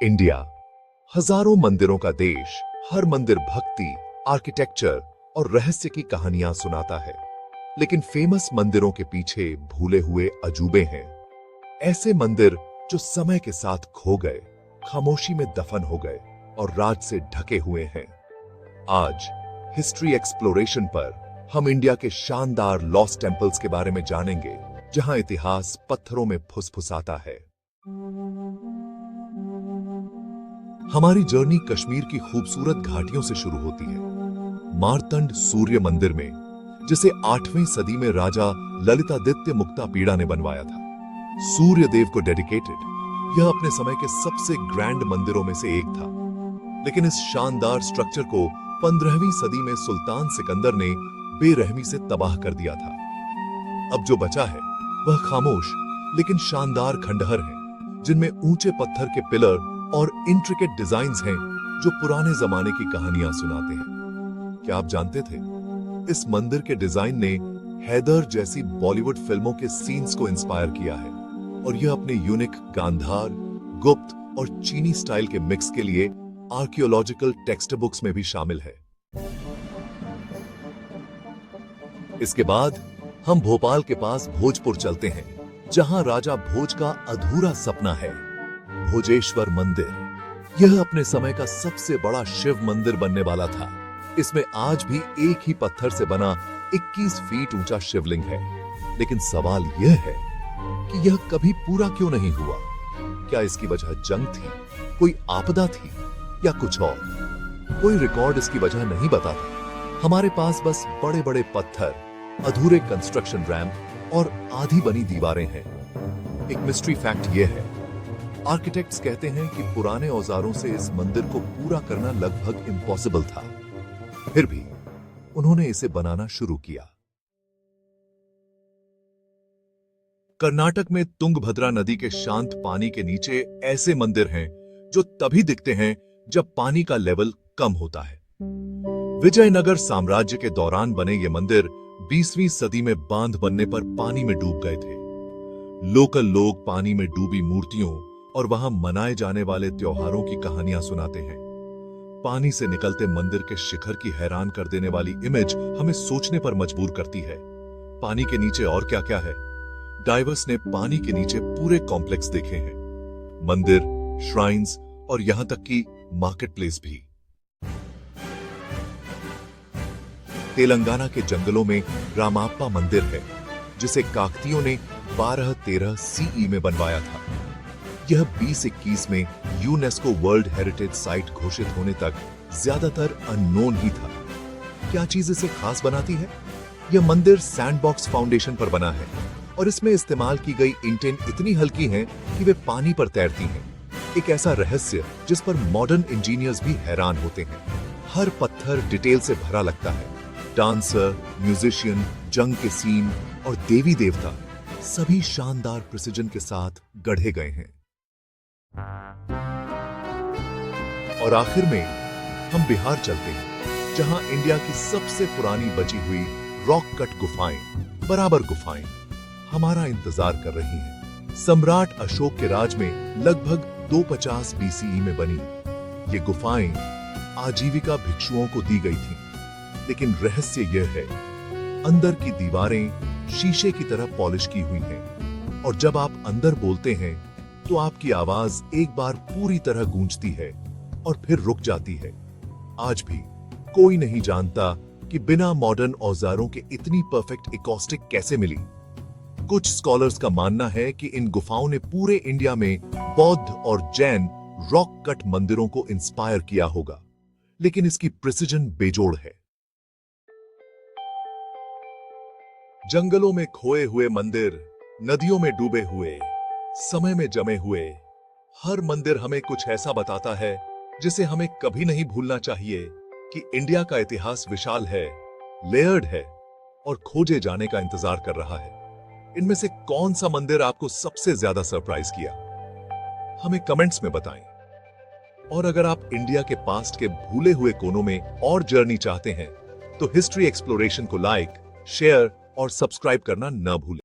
India हजारों मंदिरों का देश। हर मंदिर भक्ति, आर्किटेक्चर और रहस्य की कहानियां सुनाता है। लेकिन फेमस मंदिरों के पीछे भूले हुए अजूबे हैं। ऐसे मंदिर जो समय के साथ खो गए, खामोशी में दफन हो गए और राज से ढके हुए हैं। आज हिस्ट्री एक्सप्लोरेशन पर हम इंडिया के शानदार लॉस्ट टेंपल्स के बारे में जानेंगे, जहां इतिहास पत्थरों में फुसफुसाता है। हमारी जर्नी कश्मीर की खूबसूरत घाटियों से शुरू होती है। मार्तंड सूर्य मंदिर में, जिसे 8वीं सदी में राजा ललितादित्य मुक्तापीड़ा ने बनवाया था। सूर्य देव को डेडिकेटेड, यह अपने समय के सबसे ग्रैंड मंदिरों में से एक था। लेकिन इस शानदार स्ट्रक्चर को 15वीं सदी में सुल्तान सिकंदर ने बेरहमी से तबाह कर दिया था। अब जो बचा है वह खामोश लेकिन शानदार खंडहर हैं, जिनमें ऊंचे पत्थर के पिलर और इंट्रिकेट डिजाइन्स हैं जो पुराने जमाने की कहानियां सुनाते हैं। क्या आप जानते थे इस मंदिर के डिजाइन ने हैदर जैसी बॉलीवुड फिल्मों के सीन्स को इंस्पायर किया है, और यह अपने यूनिक गांधार, गुप्त और चीनी स्टाइल के मिक्स के लिए आर्कियोलॉजिकल टेक्स्ट बुक्स में भी शामिल है। इसके बाद हम भोपाल के पास भोजपुर चलते हैं, जहां राजा भोज का अधूरा सपना है, भोजेश्वर मंदिर। यह अपने समय का सबसे बड़ा शिव मंदिर बनने वाला था। इसमें आज भी एक ही पत्थर से बना 21 फीट ऊंचा शिवलिंग है। लेकिन सवाल यह है कि यह कभी पूरा क्यों नहीं हुआ? क्या इसकी वजह जंग थी, कोई आपदा थी, या कुछ और? कोई रिकॉर्ड इसकी वजह नहीं बताता। हमारे पास बस बड़े बड़े पत्थर, अधूरे कंस्ट्रक्शन रैंप और आधी बनी दीवारें हैं। एक मिस्ट्री फैक्ट यह है, आर्किटेक्ट्स कहते हैं कि पुराने औजारों से इस मंदिर को पूरा करना लगभग इम्पॉसिबल था। फिर भी उन्होंने इसे बनाना शुरू किया। कर्नाटक में तुंगभद्रा नदी के शांत पानी के नीचे ऐसे मंदिर हैं जो तभी दिखते हैं जब पानी का लेवल कम होता है। विजयनगर साम्राज्य के दौरान बने ये मंदिर 20वीं सदी में बांध बनने पर पानी में डूब गए थे। लोकल लोग पानी में डूबी मूर्तियों और वहां मनाए जाने वाले त्योहारों की कहानियां सुनाते हैं। पानी से निकलते मंदिर के शिखर की हैरान कर देने वाली इमेज हमें सोचने पर मजबूर करती है। पानी के नीचे और क्या क्या है? डाइवर्स ने पानी के नीचे पूरे कॉम्प्लेक्स देखे हैं, मंदिर, श्राइन्स और यहां तक कि मार्केट प्लेस भी। तेलंगाना के जंगलों में रामाप्पा मंदिर है, जिसे काकतियों ने 1213 सीई में बनवाया था। यह 2021 में यूनेस्को वर्ल्ड हेरिटेज साइट घोषित होने तक ज्यादातर अननोन ही था। क्या चीज इसे खास बनाती है? यह मंदिर सैंडबॉक्स फाउंडेशन पर बना है और इसमें इस्तेमाल की गई ईंटें इतनी हल्की हैं कि वे पानी पर तैरती हैं। एक ऐसा रहस्य जिस पर मॉडर्न इंजीनियर्स भी हैरान होते हैं। हर पत्थर डिटेल से भरा लगता है। डांसर, म्यूजिशियन, जंग के सीन और देवी देवता सभी शानदार प्रिसिजन के साथ गढ़े गए हैं। और आखिर में हम बिहार चलते हैं, जहां इंडिया की सबसे पुरानी बची हुई रॉक कट गुफाएं, बराबर गुफाएं हमारा इंतजार कर रही हैं। सम्राट अशोक के राज में लगभग 250 बीसीई में बनी ये गुफाएं आजीविका भिक्षुओं को दी गई थीं। लेकिन रहस्य यह है, अंदर की दीवारें शीशे की तरह पॉलिश की हुई हैं, और जब आप अंदर बोलते हैं तो आपकी आवाज एक बार पूरी तरह गूंजती है और फिर रुक जाती है। आज भी कोई नहीं जानता कि बिना मॉडर्न औजारों के इतनी परफेक्ट एकॉस्टिक कैसे मिली। कुछ स्कॉलर्स का मानना है कि इन गुफाओं ने पूरे इंडिया में बौद्ध और जैन रॉक कट मंदिरों को इंस्पायर किया होगा, लेकिन इसकी प्रिसिजन बेजोड़ है। जंगलों में खोए हुए मंदिर, नदियों में डूबे हुए, समय में जमे हुए, हर मंदिर हमें कुछ ऐसा बताता है जिसे हमें कभी नहीं भूलना चाहिए कि इंडिया का इतिहास विशाल है, लेयर्ड है और खोजे जाने का इंतजार कर रहा है। इनमें से कौन सा मंदिर आपको सबसे ज्यादा सरप्राइज किया? हमें कमेंट्स में बताएं। और अगर आप इंडिया के पास्ट के भूले हुए कोनों में और जर्नी चाहते हैं, तो हिस्ट्री एक्सप्लोरेशन को लाइक, शेयर और सब्सक्राइब करना न भूलें।